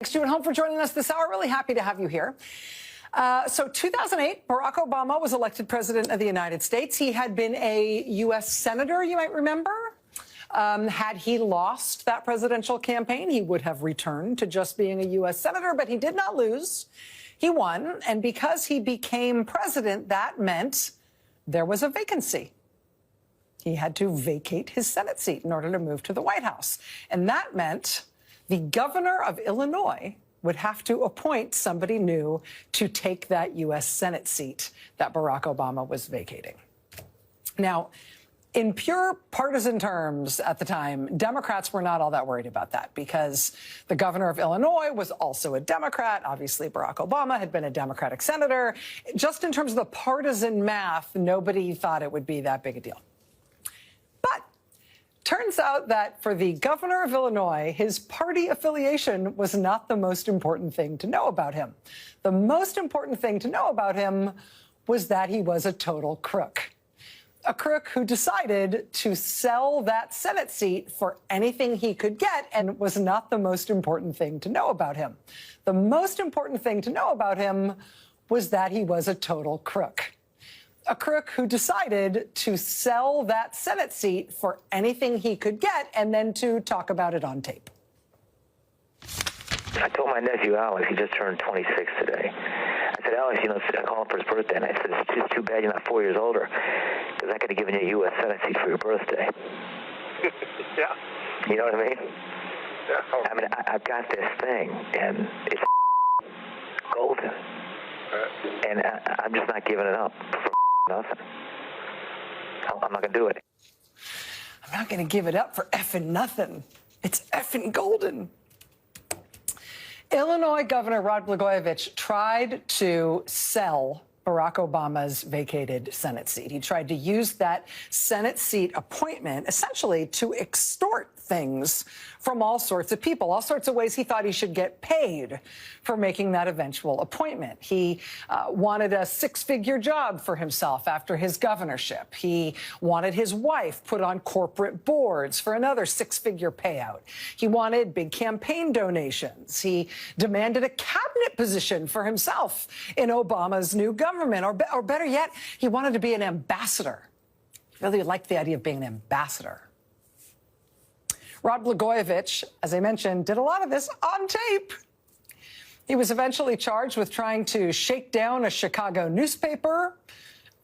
Thanks, you at home, for joining us this hour. Really happy to have you here. So 2008, Barack Obama was elected president of the United States. He had been a U.S. senator, you might remember. Had he lost that presidential campaign, he would have returned to just being a U.S. senator, but he did not lose. He won, and because he became president, that meant there was a vacancy. He had to vacate his Senate seat in order to move to the White House. And that meant the governor of Illinois would have to appoint somebody new to take that U.S. Senate seat that Barack Obama was vacating. Now, in pure partisan terms at the time, Democrats were not all that worried about that because the governor of Illinois was also a Democrat. Obviously, Barack Obama had been a Democratic senator. Just in terms of the partisan math, nobody thought it would be that big a deal. But turns out that for the governor of Illinois, his party affiliation was not the most important thing to know about him. The most important thing to know about him was that he was a total crook. A crook who decided to sell that Senate seat for anything he could get, and was not the most important thing to know about him. The most important thing to know about him was that he was a total crook. A crook who decided to sell that Senate seat for anything he could get, and then to talk about it on tape. I told my nephew Alex, he just turned 26 today. I said, Alex, I called him for his birthday, and I said, it's just too bad you're not 4 years older, because I could have given you a U.S. Senate seat for your birthday. Yeah. You know what I mean? Yeah. I mean, I've got this thing, and it's golden. And I'm just not giving it up for nothing. I'm not going to do it. I'm not going to give it up for effing nothing. It's effing golden. Illinois Governor Rod Blagojevich tried to sell Barack Obama's vacated Senate seat. He tried to use that Senate seat appointment essentially to extort things from all sorts of people, all sorts of ways he thought he should get paid for making that eventual appointment. He wanted a six-figure job for himself after his governorship. He wanted his wife put on corporate boards for another six-figure payout. He wanted big campaign donations. He demanded a cabinet position for himself in Obama's new government, or better yet, he wanted to be an ambassador. He really liked the idea of being an ambassador. Rod Blagojevich, as I mentioned, did a lot of this on tape. He was eventually charged with trying to shake down a Chicago newspaper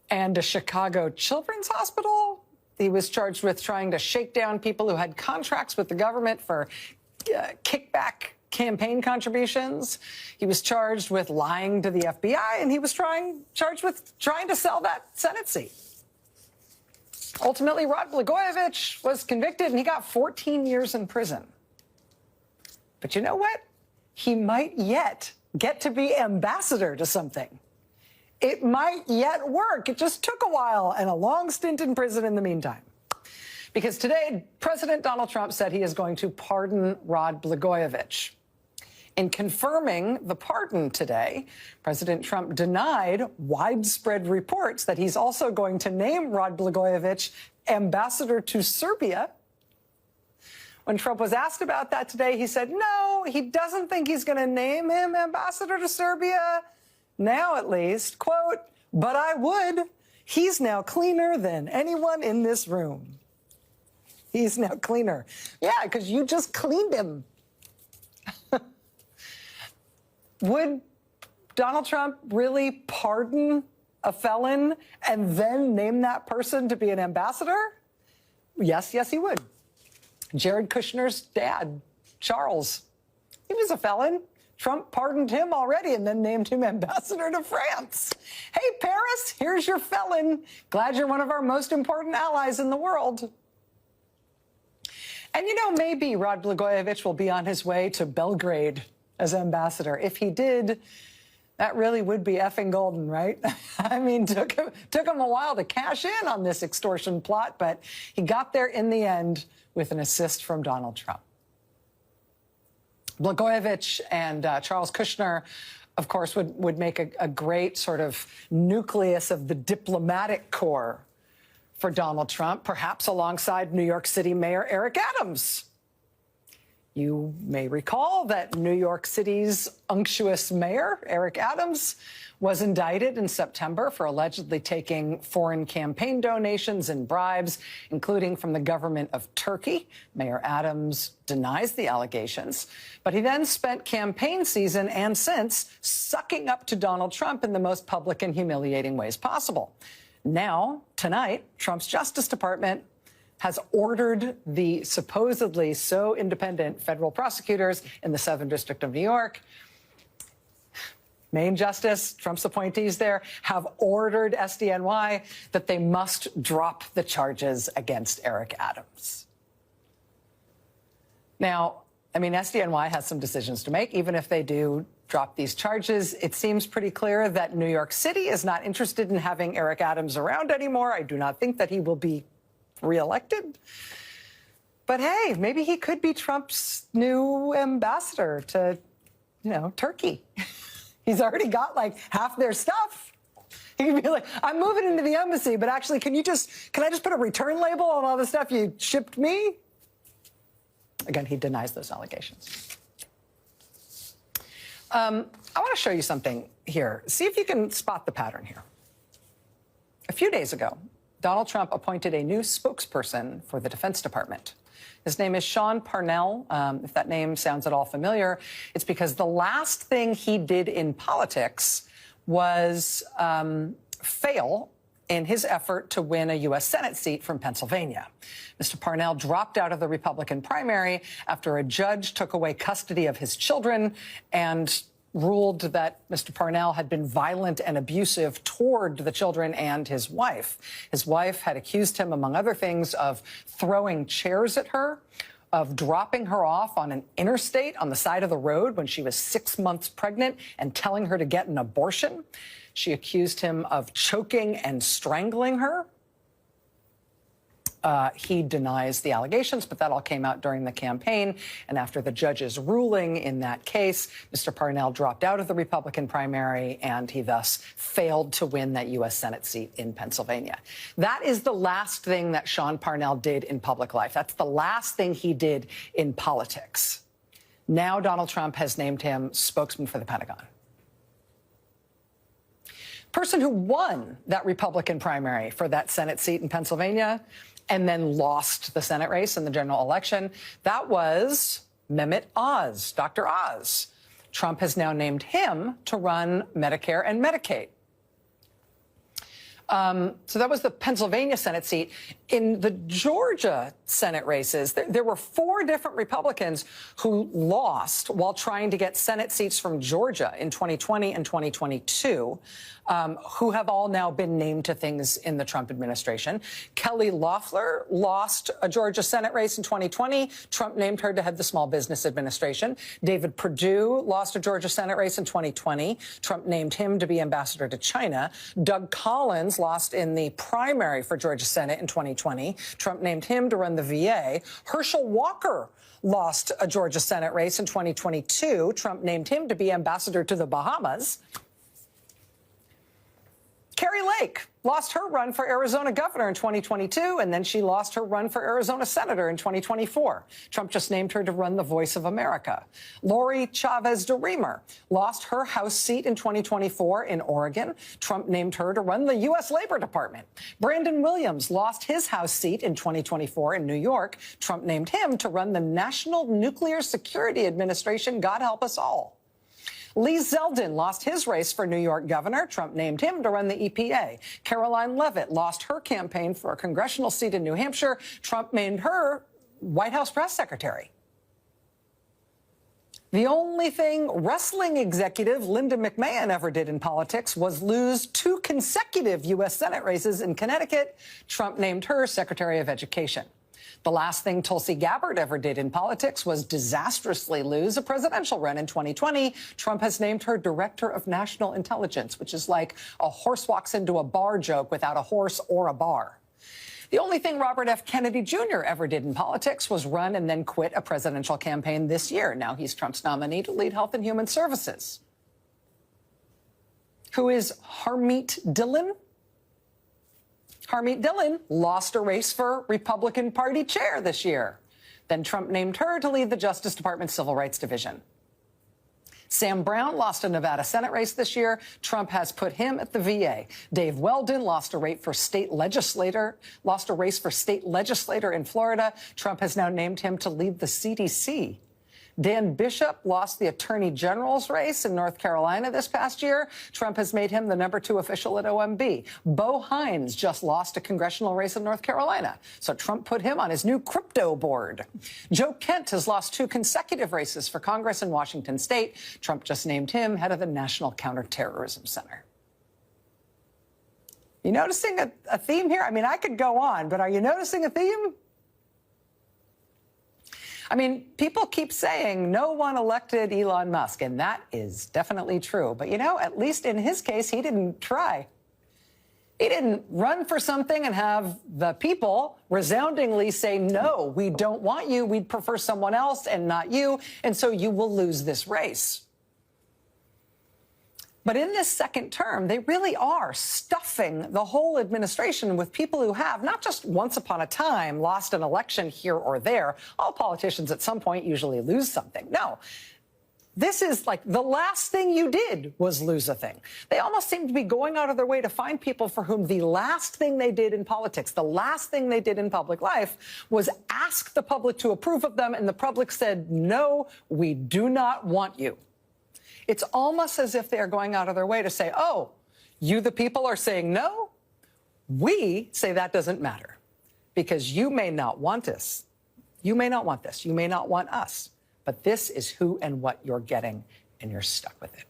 and a Chicago children's hospital. He was charged with trying to shake down people who had contracts with the government for kickback campaign contributions. He was charged with lying to the FBI, and he was charged with trying to sell that Senate seat. Ultimately, Rod Blagojevich was convicted, and he got 14 years in prison. But you know what? He might yet get to be ambassador to something. It might yet work. It just took a while and a long stint in prison in the meantime. Because today, President Donald Trump said he is going to pardon Rod Blagojevich. In confirming the pardon today, President Trump denied widespread reports that he's also going to name Rod Blagojevich ambassador to Serbia. When Trump was asked about that today, he said, no, he doesn't think he's going to name him ambassador to Serbia. Now, at least, quote, but I would. He's now cleaner than anyone in this room. He's now cleaner. Yeah, because you just cleaned him. Would Donald Trump really pardon a felon and then name that person to be an ambassador? Yes, he would. Jared Kushner's dad, Charles, he was a felon. Trump pardoned him already and then named him ambassador to France. Hey, Paris, here's your felon. Glad you're one of our most important allies in the world. And, maybe Rod Blagojevich will be on his way to Belgrade as ambassador. If he did, that really would be effing golden, right? I mean, took him a while to cash in on this extortion plot, but he got there in the end with an assist from Donald Trump. Blagojevich and Charles Kushner, of course, would make a great sort of nucleus of the diplomatic corps for Donald Trump, perhaps alongside New York City Mayor Eric Adams. You may recall that New York City's unctuous mayor, Eric Adams, was indicted in September for allegedly taking foreign campaign donations and bribes, including from the government of Turkey. Mayor Adams denies the allegations, but he then spent campaign season and since sucking up to Donald Trump in the most public and humiliating ways possible. Now, tonight, Trump's Justice Department has ordered the supposedly so independent federal prosecutors in the Southern District of New York, Main Justice, Trump's appointees there, have ordered SDNY that they must drop the charges against Eric Adams. Now, I mean, SDNY has some decisions to make. Even if they do drop these charges, it seems pretty clear that New York City is not interested in having Eric Adams around anymore. I do not think that he will be reelected. But hey, maybe he could be Trump's new ambassador to, Turkey. He's already got like half their stuff. He can be like, I'm moving into the embassy, but actually, can I just put a return label on all the stuff you shipped me? Again, he denies those allegations. I want to show you something here. See if you can spot the pattern here. A few days ago, Donald Trump appointed a new spokesperson for the Defense Department. His name is Sean Parnell. If that name sounds at all familiar, it's because the last thing he did in politics was fail in his effort to win a U.S. Senate seat from Pennsylvania. Mr. Parnell dropped out of the Republican primary after a judge took away custody of his children and ruled that Mr. Parnell had been violent and abusive toward the children and his wife. His wife had accused him, among other things, of throwing chairs at her, of dropping her off on an interstate on the side of the road when she was 6 months pregnant and telling her to get an abortion. She accused him of choking and strangling her. He denies the allegations, but that all came out during the campaign. And after the judge's ruling in that case, Mr. Parnell dropped out of the Republican primary, and he thus failed to win that U.S. Senate seat in Pennsylvania. That is the last thing that Sean Parnell did in public life. That's the last thing he did in politics. Now Donald Trump has named him spokesman for the Pentagon. Person who won that Republican primary for that Senate seat in Pennsylvania and then lost the Senate race in the general election, that was Mehmet Oz, Dr. Oz. Trump has now named him to run Medicare and Medicaid. So that was the Pennsylvania Senate seat. In the Georgia Senate races, there were 4 different Republicans who lost while trying to get Senate seats from Georgia in 2020 and 2022, who have all now been named to things in the Trump administration. Kelly Loeffler lost a Georgia Senate race in 2020. Trump named her to head the Small Business Administration. David Perdue lost a Georgia Senate race in 2020. Trump named him to be ambassador to China. Doug Collins lost in the primary for Georgia Senate in 2020. Trump named him to run the VA. Herschel Walker lost a Georgia Senate race in 2022. Trump named him to be ambassador to the Bahamas. Carrie Lake lost her run for Arizona governor in 2022, and then she lost her run for Arizona senator in 2024. Trump just named her to run the Voice of America. Lori Chavez DeRemer lost her House seat in 2024 in Oregon. Trump named her to run the U.S. Labor Department. Brandon Williams lost his House seat in 2024 in New York. Trump named him to run the National Nuclear Security Administration. God help us all. Lee Zeldin lost his race for New York governor. Trump named him to run the EPA. Caroline Leavitt lost her campaign for a congressional seat in New Hampshire. Trump named her White House press secretary. The only thing wrestling executive Linda McMahon ever did in politics was lose 2 consecutive U.S. Senate races in Connecticut. Trump named her Secretary of Education. The last thing Tulsi Gabbard ever did in politics was disastrously lose a presidential run in 2020. Trump has named her Director of National Intelligence, which is like a horse walks into a bar joke without a horse or a bar. The only thing Robert F. Kennedy Jr. ever did in politics was run and then quit a presidential campaign this year. Now he's Trump's nominee to lead Health and Human Services. Who is Harmeet Dillon? Harmeet Dillon lost a race for Republican Party chair this year. Then Trump named her to lead the Justice Department's Civil Rights Division. Sam Brown lost a Nevada Senate race this year. Trump has put him at the VA. Dave Weldon lost a race for state legislator in Florida. Trump has now named him to lead the CDC. Dan Bishop lost the Attorney General's race in North Carolina this past year. Trump has made him the #2 official at OMB. Bo Hines just lost a congressional race in North Carolina, so Trump put him on his new crypto board. Joe Kent has lost 2 consecutive races for Congress in Washington state. Trump just named him head of the National Counterterrorism Center. You noticing a theme here? I mean, I could go on, but are you noticing a theme? I mean, people keep saying no one elected Elon Musk, and that is definitely true. But, you know, at least in his case, he didn't try. He didn't run for something and have the people resoundingly say, no, we don't want you. We'd prefer someone else and not you. And so you will lose this race. But in this second term, they really are stuffing the whole administration with people who have not just once upon a time lost an election here or there. All politicians at some point usually lose something. No, this is like the last thing you did was lose a thing. They almost seem to be going out of their way to find people for whom the last thing they did in politics, the last thing they did in public life was ask the public to approve of them. And the public said, no, we do not want you. It's almost as if they are going out of their way to say, oh, you, the people, are saying no? We say that doesn't matter because you may not want us. You may not want this. You may not want us. But this is who and what you're getting, and you're stuck with it.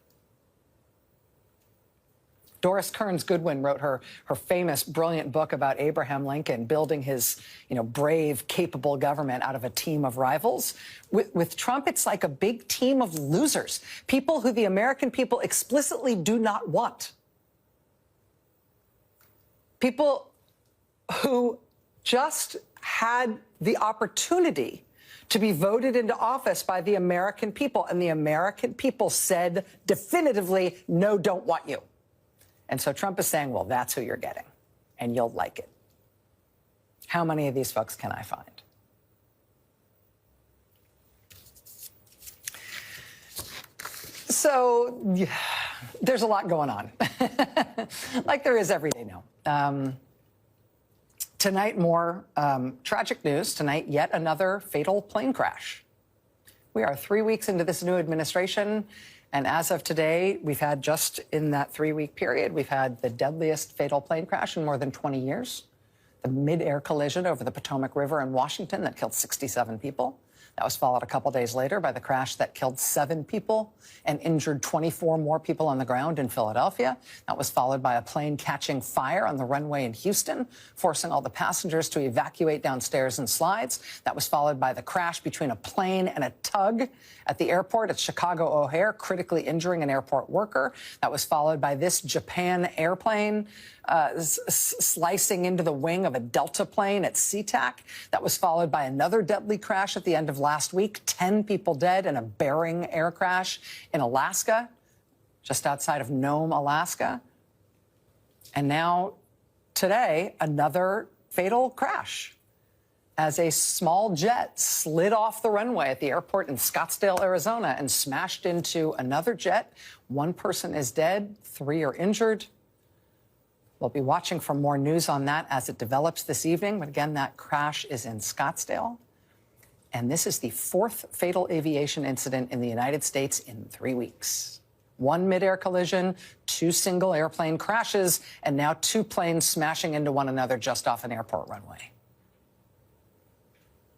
Doris Kearns Goodwin wrote her famous, brilliant book about Abraham Lincoln building his, brave, capable government out of a team of rivals. With Trump, it's like a big team of losers, people who the American people explicitly do not want. People who just had the opportunity to be voted into office by the American people, and the American people said definitively, no, don't want you. And so Trump is saying, well, that's who you're getting, and you'll like it. How many of these folks can I find? So there's a lot going on, like there is every day now. Tonight, more tragic news. Tonight, yet another fatal plane crash. We are 3 weeks into this new administration. And as of today, we've had just in that 3-week period, we've had the deadliest fatal plane crash in more than 20 years. The mid-air collision over the Potomac River in Washington that killed 67 people. That was followed a couple days later by the crash that killed 7 people and injured 24 more people on the ground in Philadelphia. That was followed by a plane catching fire on the runway in Houston, forcing all the passengers to evacuate downstairs in slides. That was followed by the crash between a plane and a tug at the airport at Chicago O'Hare, critically injuring an airport worker. That was followed by this Japan airplane slicing into the wing of a Delta plane at SeaTac. That was followed by another deadly crash at the end of last week, 10 people dead in a Bering air crash in Alaska, just outside of Nome, Alaska. And now, today, another fatal crash as a small jet slid off the runway at the airport in Scottsdale, Arizona, and smashed into another jet. 1 person is dead, 3 are injured. We'll be watching for more news on that as it develops this evening. But again, that crash is in Scottsdale. And this is the 4th fatal aviation incident in the United States in 3 weeks. 1 mid-air collision, 2 single airplane crashes, and now 2 planes smashing into one another just off an airport runway.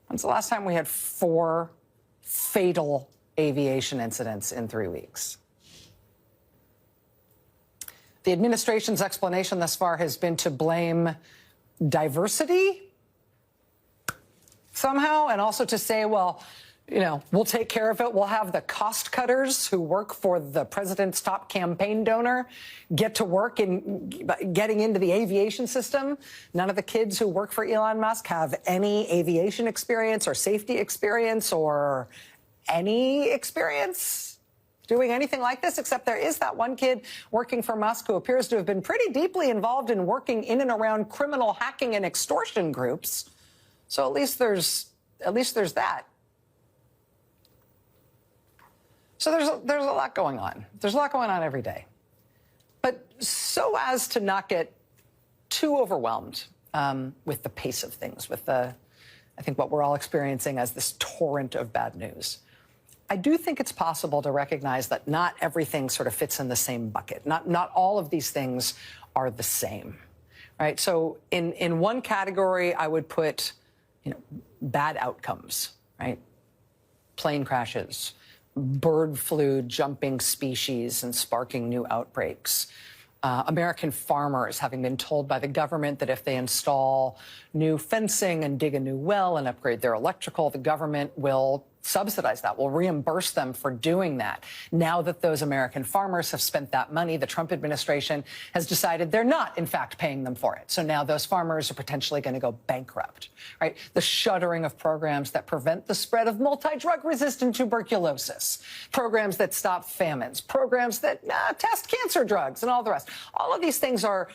When's the last time we had 4 fatal aviation incidents in 3 weeks? The administration's explanation thus far has been to blame diversity somehow, and also to say, well, we'll take care of it. We'll have the cost cutters who work for the president's top campaign donor get to work in getting into the aviation system. None of the kids who work for Elon Musk have any aviation experience or safety experience or any experience doing anything like this, except there is that one kid working for Musk who appears to have been pretty deeply involved in working in and around criminal hacking and extortion groups. So at least there's at least there's that. So there's a lot going on. There's a lot going on every day. But so as to not get too overwhelmed with the pace of things, with I think what we're all experiencing as this torrent of bad news, I do think it's possible to recognize that not everything sort of fits in the same bucket. Not all of these things are the same, right? So in one category, I would put, bad outcomes, right? Plane crashes, bird flu jumping species and sparking new outbreaks. American farmers having been told by the government that if they install new fencing and dig a new well and upgrade their electrical, the government will subsidize that, will reimburse them for doing that. Now that those American farmers have spent that money, the Trump administration has decided they're not, in fact, paying them for it. So now those farmers are potentially going to go bankrupt, right? The shuttering of programs that prevent the spread of multi-drug resistant tuberculosis, programs that stop famines, programs that test cancer drugs and all the rest. All of these things are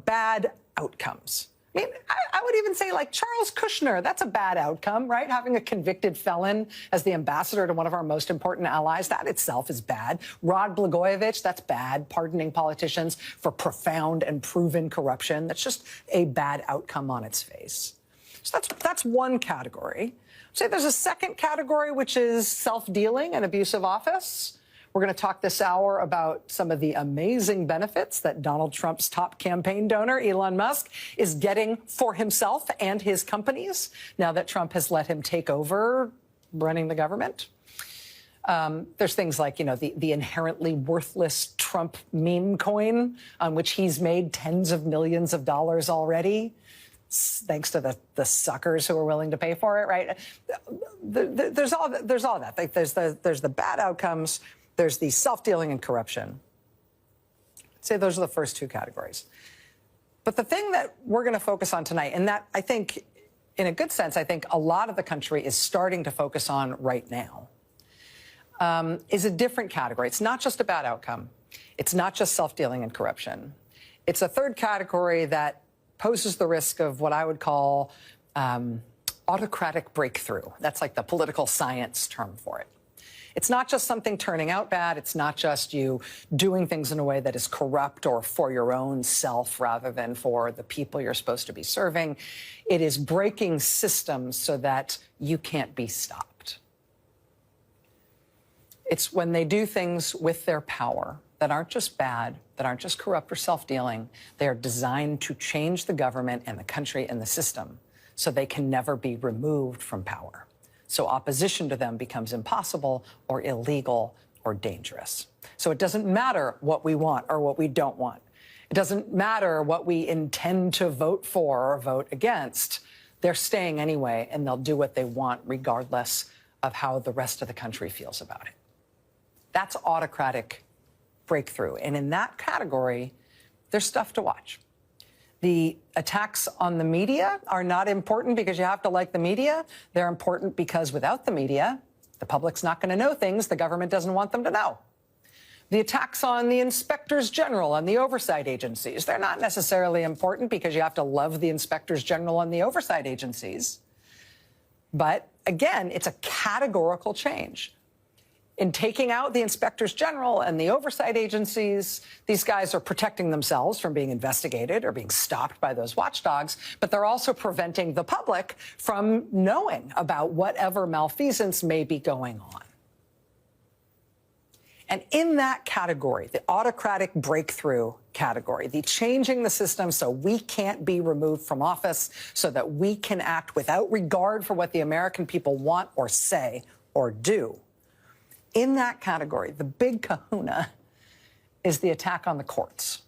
bad outcomes. I mean, I would even say, like, Charles Kushner, that's a bad outcome, right? Having a convicted felon as the ambassador to one of our most important allies, that itself is bad. Rod Blagojevich, that's bad. Pardoning politicians for profound and proven corruption, that's just a bad outcome on its face. So that's one category. I'd say there's a second category, which is self-dealing and abuse of office. We're going to talk this hour about some of the amazing benefits that Donald Trump's top campaign donor, Elon Musk, is getting for himself and his companies now that Trump has let him take over running the government. There's things like, the inherently worthless Trump meme coin on which he's made tens of millions of dollars already, thanks to the suckers who are willing to pay for it, right? There's all that. Like, there's the bad outcomes. There's the self-dealing and corruption. I'd say those are the first two categories. But the thing that we're going to focus on tonight, and that I think, in a good sense, I think a lot of the country is starting to focus on right now, is a different category. It's not just a bad outcome. It's not just self-dealing and corruption. It's a third category that poses the risk of what I would call autocratic breakthrough. That's like the political science term for it. It's not just something turning out bad. It's not just you doing things in a way that is corrupt or for your own self rather than for the people you're supposed to be serving. It is breaking systems so that you can't be stopped. It's when they do things with their power that aren't just bad, that aren't just corrupt or self-dealing. They are designed to change the government and the country and the system so they can never be removed from power. So opposition to them becomes impossible or illegal or dangerous. So it doesn't matter what we want or what we don't want. It doesn't matter what we intend to vote for or vote against. They're staying anyway, and they'll do what they want regardless of how the rest of the country feels about it. That's autocratic breakthrough. And in that category, there's stuff to watch. The attacks on the media are not important because you have to like the media. They're important because without the media, the public's not going to know things the government doesn't want them to know. The attacks on the inspectors general and the oversight agencies, they're not necessarily important because you have to love the inspectors general and the oversight agencies. But again, it's a categorical change. In taking out the inspectors general and the oversight agencies, these guys are protecting themselves from being investigated or being stopped by those watchdogs, but they're also preventing the public from knowing about whatever malfeasance may be going on. And in that category, the autocratic breakthrough category, the changing the system so we can't be removed from office, so that we can act without regard for what the American people want or say or do, in that category, the big kahuna is the attack on the courts.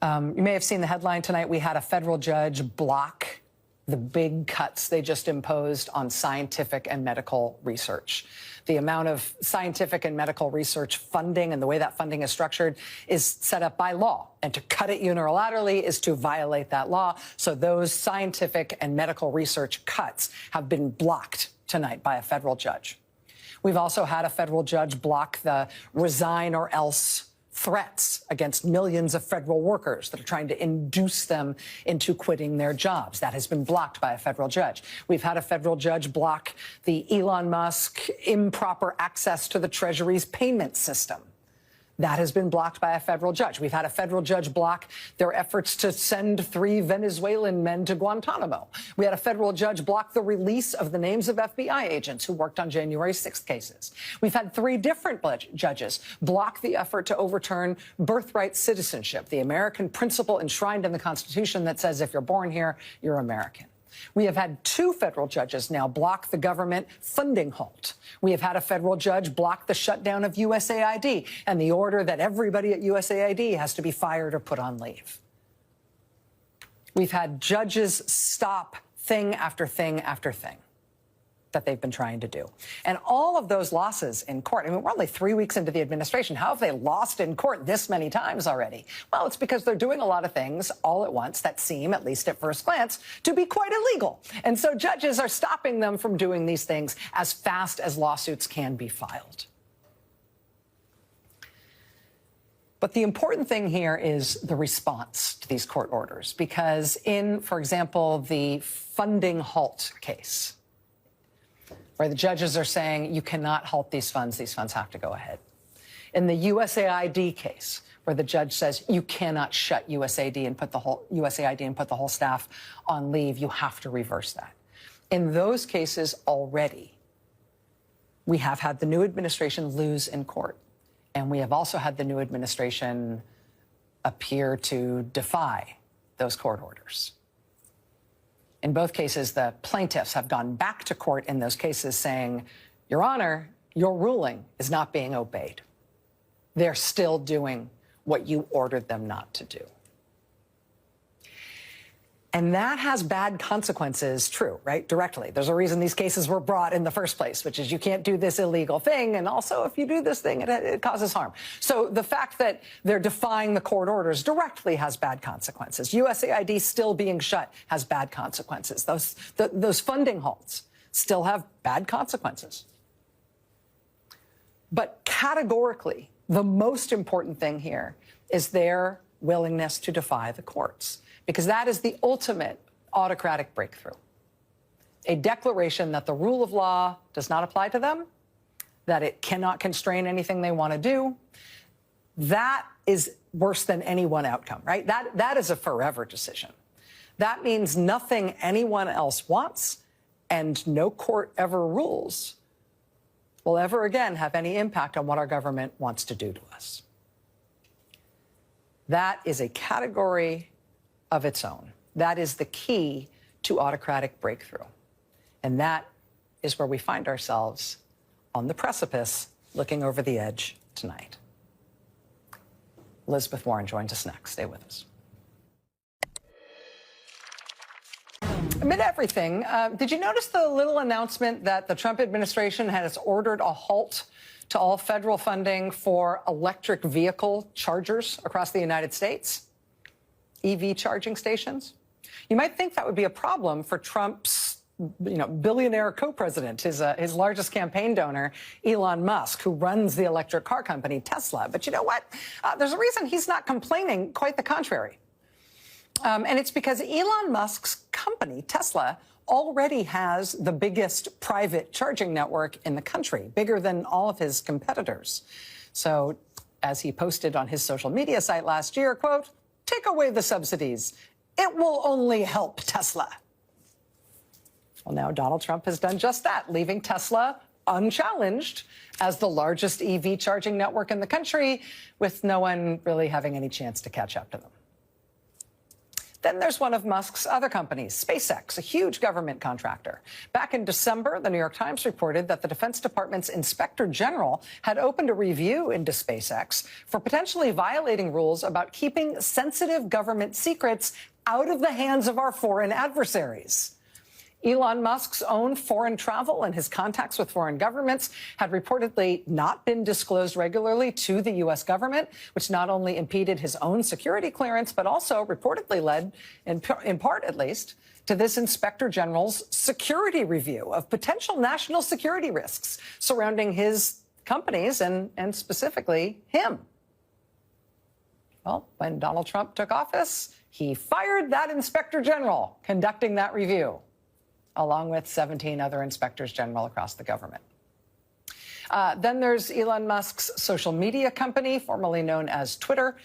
You may have seen the headline tonight. We had a federal judge block the big cuts they just imposed on scientific and medical research. The amount of scientific and medical research funding and the way that funding is structured is set up by law. And to cut it unilaterally is to violate that law. So those scientific and medical research cuts have been blocked tonight by a federal judge. We've also had a federal judge block the resign or else threats against millions of federal workers that are trying to induce them into quitting their jobs. That has been blocked by a federal judge. We've had a federal judge block the Elon Musk improper access to the Treasury's payment system. That has been blocked by a federal judge. We've had a federal judge block their efforts to send 3 Venezuelan men to Guantanamo. We had a federal judge block the release of the names of FBI agents who worked on January 6th cases. We've had 3 different judges block the effort to overturn birthright citizenship, the American principle enshrined in the Constitution that says if you're born here, you're American. We have had 2 federal judges now block the government funding halt. We have had a federal judge block the shutdown of USAID and the order that everybody at USAID has to be fired or put on leave. We've had judges stop thing after thing after thing that they've been trying to do. And all of those losses in court, I mean, we're only 3 weeks into the administration. How have they lost in court this many times already? Well, it's because they're doing a lot of things all at once that seem, at least at first glance, to be quite illegal. And so judges are stopping them from doing these things as fast as lawsuits can be filed. But the important thing here is the response to these court orders, because in, for example, the funding halt case, where the judges are saying you cannot halt these funds have to go ahead. In the USAID case, where the judge says you cannot shut USAID and put the whole staff on leave, you have to reverse that. In those cases already, we have had the new administration lose in court, and we have also had the new administration appear to defy those court orders. In both cases, the plaintiffs have gone back to court in those cases saying, Your Honor, your ruling is not being obeyed. They're still doing what you ordered them not to do. And that has bad consequences, true, right? Directly. There's a reason these cases were brought in the first place, which is you can't do this illegal thing. And also, if you do this thing, it causes harm. So the fact that they're defying the court orders directly has bad consequences. USAID still being shut has bad consequences. Those funding halts still have bad consequences. But categorically, the most important thing here is their willingness to defy the courts, because that is the ultimate autocratic breakthrough. A declaration that the rule of law does not apply to them, that it cannot constrain anything they want to do. That is worse than any one outcome, right? That is a forever decision. That means nothing anyone else wants and no court ever rules will ever again have any impact on what our government wants to do to us. That is a category of its own. That is the key to autocratic breakthrough. And that is where we find ourselves on the precipice, looking over the edge tonight. Elizabeth Warren joins us next. Stay with us. Amid everything, did you notice the little announcement that the Trump administration has ordered a halt to all federal funding for electric vehicle chargers across the United States? EV charging stations? You might think that would be a problem for Trump's, billionaire co-president, his largest campaign donor, Elon Musk, who runs the electric car company Tesla. But you know what? There's a reason he's not complaining, quite the contrary. And it's because Elon Musk's company, Tesla, already has the biggest private charging network in the country, bigger than all of his competitors. So, as he posted on his social media site last year, quote, "Take away the subsidies. It will only help Tesla." Well, now Donald Trump has done just that, leaving Tesla unchallenged as the largest EV charging network in the country, with no one really having any chance to catch up to them. Then there's one of Musk's other companies, SpaceX, a huge government contractor. Back in December, the New York Times reported that the Defense Department's Inspector General had opened a review into SpaceX for potentially violating rules about keeping sensitive government secrets out of the hands of our foreign adversaries. Elon Musk's own foreign travel and his contacts with foreign governments had reportedly not been disclosed regularly to the U.S. government, which not only impeded his own security clearance, but also reportedly led, in part at least, to this Inspector General's security review of potential national security risks surrounding his companies and specifically him. Well, when Donald Trump took office, he fired that inspector general conducting that review, along with 17 other inspectors general across the government. Then there's Elon Musk's social media company, formerly known as Twitter.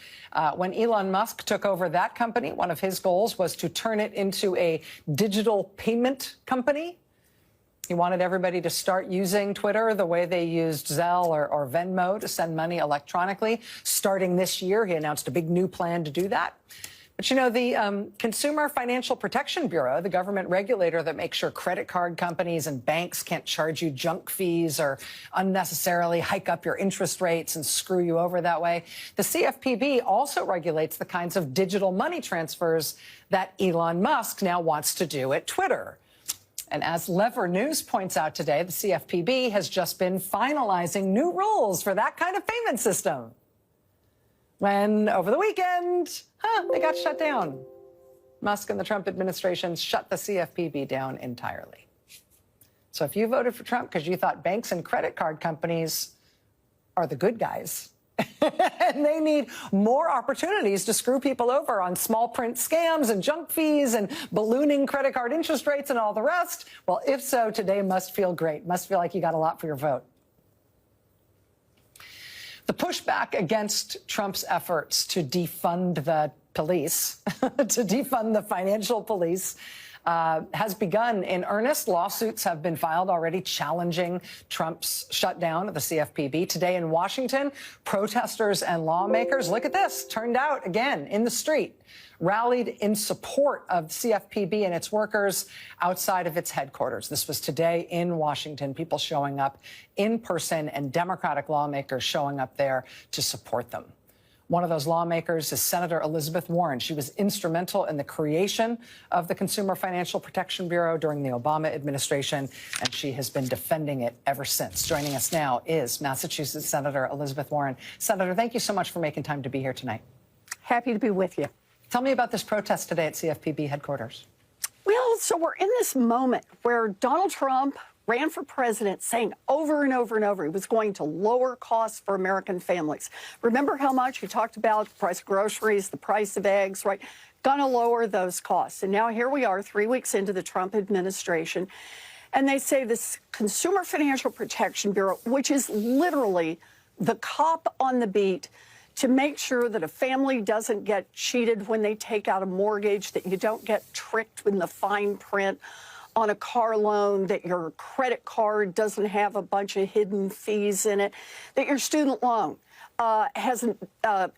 When Elon Musk took over that company, one of his goals was to turn it into a digital payment company. He wanted everybody to start using Twitter the way they used Zelle or Venmo to send money electronically. Starting this year, he announced a big new plan to do that. But, you know, the Consumer Financial Protection Bureau, the government regulator that makes sure credit card companies and banks can't charge you junk fees or unnecessarily hike up your interest rates and screw you over that way. The CFPB also regulates the kinds of digital money transfers that Elon Musk now wants to do at Twitter. And as Lever News points out today, the CFPB has just been finalizing new rules for that kind of payment system. When, over the weekend, they got shut down. Musk and the Trump administration shut the CFPB down entirely. So if you voted for Trump because you thought banks and credit card companies are the good guys, and they need more opportunities to screw people over on small print scams and junk fees and ballooning credit card interest rates and all the rest, well, if so, today must feel great. Must feel like you got a lot for your vote. The pushback against Trump's efforts to defund the police, to defund the financial police, has begun in earnest. Lawsuits have been filed already challenging Trump's shutdown of the CFPB. Today in Washington, protesters and lawmakers, look at this, turned out again in the street, rallied in support of CFPB and its workers outside of its headquarters. This was today in Washington, people showing up in person and Democratic lawmakers showing up there to support them. One of those lawmakers is Senator Elizabeth Warren. She was instrumental in the creation of the Consumer Financial Protection Bureau during the Obama administration, and she has been defending it ever since. Joining us now is Massachusetts Senator Elizabeth Warren. Senator, thank you so much for making time to be here tonight. Happy to be with you. Tell me about this protest today at CFPB headquarters. Well, so we're in this moment where Donald Trump ran for president saying over and over and over he was going to lower costs for American families. Remember how much he talked about the price of groceries, the price of eggs, right? Gonna lower those costs. And now here we are 3 weeks into the Trump administration. And they say this Consumer Financial Protection Bureau, which is literally the cop on the beat to make sure that a family doesn't get cheated when they take out a mortgage, that you don't get tricked in the fine print on a car loan, that your credit card doesn't have a bunch of hidden fees in it, that your student loan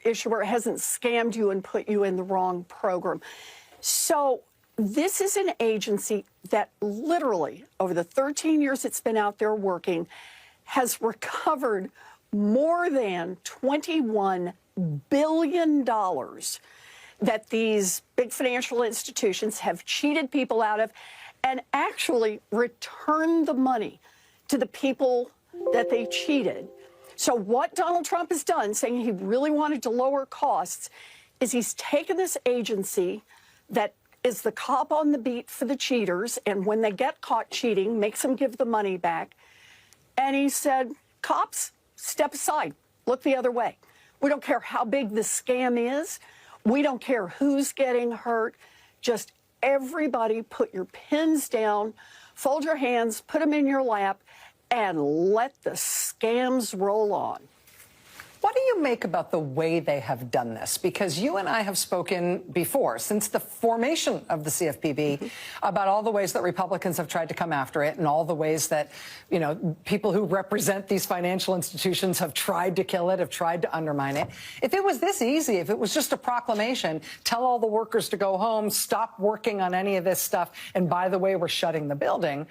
issuer hasn't scammed you and put you in the wrong program. So this is an agency that literally, over the 13 years it's been out there working, has recovered more than $21 billion that these big financial institutions have cheated people out of, and actually return the money to the people that they cheated. So what Donald Trump has done, saying he really wanted to lower costs, is he's taken this agency that is the cop on the beat for the cheaters, and when they get caught cheating, makes them give the money back. And he said, cops, step aside, look the other way. We don't care how big the scam is. We don't care who's getting hurt. Just everybody put your pens down, fold your hands, put them in your lap, and let the scams roll on. What do you make about the way they have done this? Because you and I have spoken before, since the formation of the CFPB, about all the ways that Republicans have tried to come after it and all the ways that, you know, people who represent these financial institutions have tried to kill it, have tried to undermine it. If it was this easy, if it was just a proclamation, tell all the workers to go home, stop working on any of this stuff, and by the way, we're shutting the building,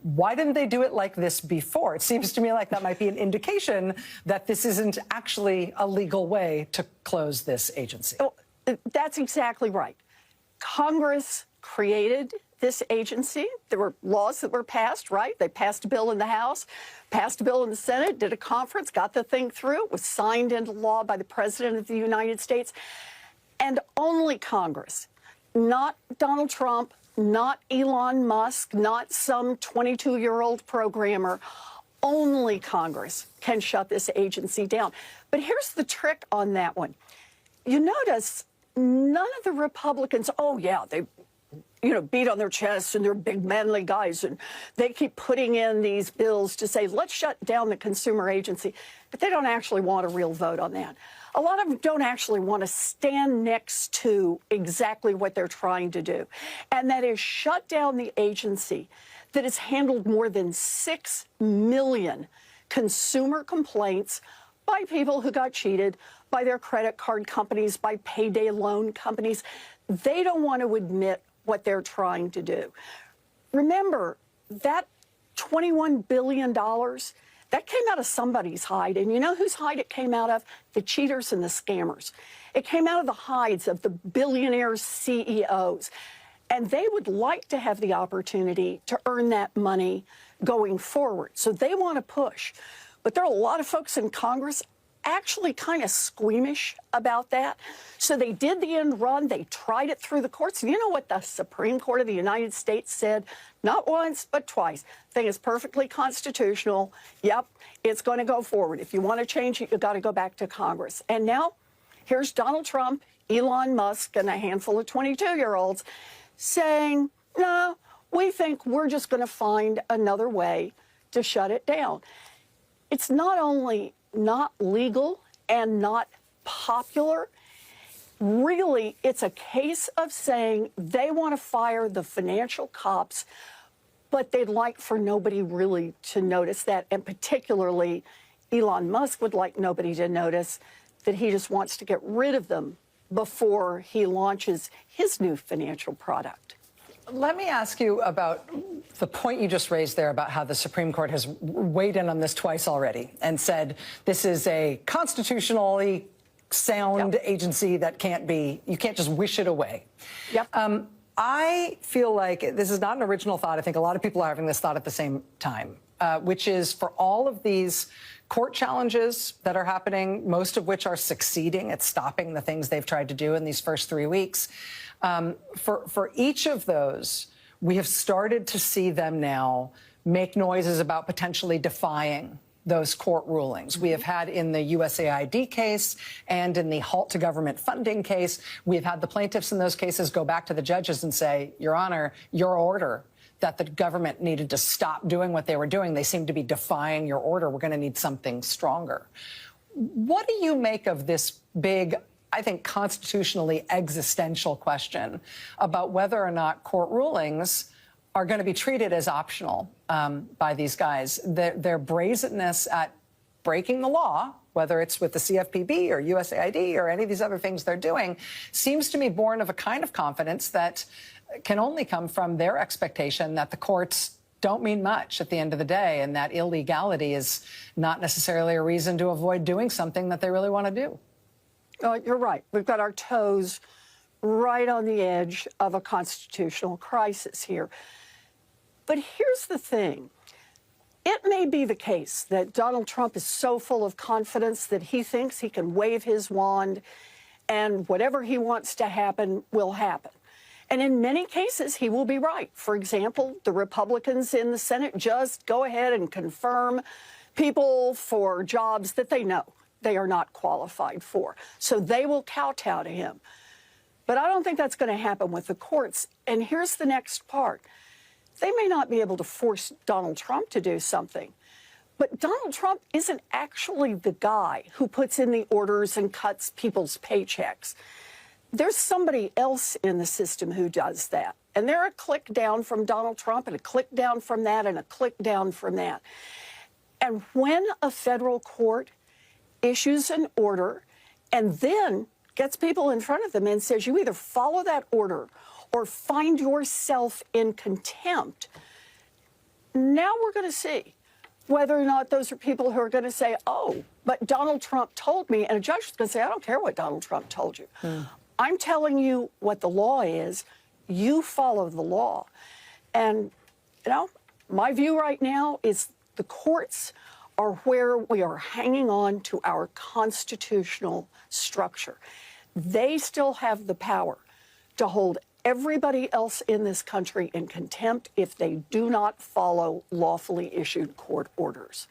why didn't they do it like this before? It seems to me like that might be an indication that this isn't actually a legal way to close this agency. Well, that's exactly right. Congress created this agency. There were laws that were passed, right? They passed a bill in the House, passed a bill in the Senate, did a conference, got the thing through, was signed into law by the President of the United States. And only Congress, not Donald Trump, not Elon Musk, not some 22-year-old programmer. Only Congress can shut this agency down. But here's the trick on that one. you notice none of the Republicans, oh, yeah, they beat on their chests and they're big manly guys and they keep putting in these bills to say, let's shut down the consumer agency. But they don't actually want a real vote on that. A lot of them don't actually want to stand next to exactly what they're trying to do. And that is shut down the agency that has handled more than 6 million consumer complaints by people who got cheated, by their credit card companies, by payday loan companies. They don't want to admit what they're trying to do. Remember, that $21 billion, that came out of somebody's hide. And you know whose hide it came out of? The cheaters and the scammers. It came out of the hides of the billionaire CEOs. And they would like to have the opportunity to earn that money going forward. So they want to push. But there are a lot of folks in Congress actually kind of squeamish about that. So they did the end run. They tried it through the courts. And you know what the Supreme Court of the United States said? Not once, but twice. Thing is perfectly constitutional. Yep, it's going to go forward. If you want to change it, you've got to go back to Congress. And now here's Donald Trump, Elon Musk, and a handful of 22-year-olds saying, no, we think we're just going to find another way to shut it down. It's not only not legal and not popular. Really, it's a case of saying they want to fire the financial cops, but they'd like for nobody really to notice that. And particularly, Elon Musk would like nobody to notice that he just wants to get rid of them before he launches his new financial product. Let me ask you about the point you just raised there about how the Supreme Court has weighed in on this twice already and said this is a constitutionally sound agency that you can't just wish it away. Yep. I feel like this is not an original thought. I think a lot of people are having this thought at the same time, which is for all of these court challenges that are happening, most of which are succeeding at stopping the things they've tried to do in these first 3 weeks. For each of those, we have started to see them now make noises about potentially defying those court rulings. We have had in the USAID case and in the halt to government funding case, we've had the plaintiffs in those cases go back to the judges and say, Your Honor, your order that the government needed to stop doing what they were doing, they seem to be defying your order. We're going to need something stronger. What do you make of this big, I think, constitutionally existential question about whether or not court rulings are going to be treated as optional by these guys? Their brazenness at breaking the law, whether it's with the CFPB or USAID or any of these other things they're doing, seems to me born of a kind of confidence that can only come from their expectation that the courts don't mean much at the end of the day, and that illegality is not necessarily a reason to avoid doing something that they really want to do. You're right. We've got our toes right on the edge of a constitutional crisis here. But here's the thing. It may be the case that Donald Trump is so full of confidence that he thinks he can wave his wand and whatever he wants to happen will happen. And in many cases, he will be right. For example, the Republicans in the Senate just go ahead and confirm people for jobs that they know they are not qualified for. So they will kowtow to him. But I don't think that's going to happen with the courts. And here's the next part. They may not be able to force Donald Trump to do something, but Donald Trump isn't actually the guy who puts in the orders and cuts people's paychecks. There's somebody else in the system who does that. And they're a click down from Donald Trump and a click down from that and a click down from that. And when a federal court issues an order and then gets people in front of them and says, you either follow that order or find yourself in contempt, now we're going to see whether or not those are people who are going to say, oh, but Donald Trump told me, and a judge is going to say, I don't care what Donald Trump told you. I'm telling you what the law is. You follow the law. And, my view right now is the courts are where we are hanging on to our constitutional structure. They still have the power to hold everybody else in this country in contempt if they do not follow lawfully issued court orders.